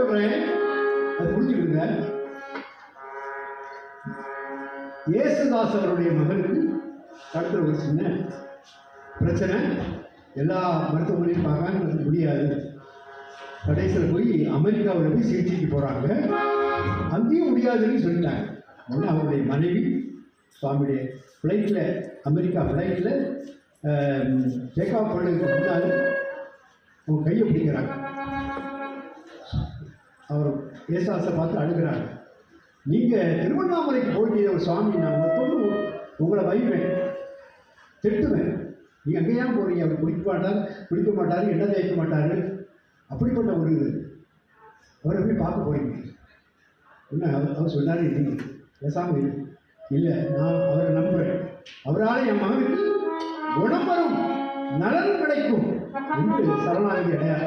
சொல்றேன், அது புரிஞ்சுக்கிடுங்க. இயேசுதாஸ் அவருடைய மகனுக்கு கழுத்தில் ஒரு சின்ன பிரச்சனை. எல்லா மருத்துவமனையும் பார்க்க முடியாது. கடைசியில் போய் அமெரிக்காவில் போய் சிகிச்சைக்கு போகிறாங்க. அங்கேயும் முடியாதுன்னு சொல்லிட்டாங்க. ஒன்று அவருடைய மனைவி சுவாமியுடைய ஃப்ளைட்டில், அமெரிக்கா ஃப்ளைட்டில் டேக் ஆஃப் பண்ணுறதுக்கு முன்னாடி அவங்க கையை பிடிக்கிறாங்க. அவர் ஏசாசை பார்த்து அழுகிறாங்க. நீங்கள் திருவண்ணாமலைக்கு போயிட்டு ஒரு சுவாமி, நான் மொத்தம் உங்களை வைவேன், திட்டுவேன், நீங்கள் அங்கே ஏன் போகிறீங்க? அவர் குடிக்க மாட்டார், எண்ணெய் தேய்க்க மாட்டார், அப்படிப்பட்ட ஒரு அவரை போய் பார்க்க போகிறீங்க. என்ன அவர் சொன்னார், நீங்கள் பேசாமல் இல்லை, நான் அவரை நம்புகிறேன், அவரால் என் மகனுக்கு குணம் வரும், நலன் கிடைக்கும் என்று சரணாகதி அடையார்.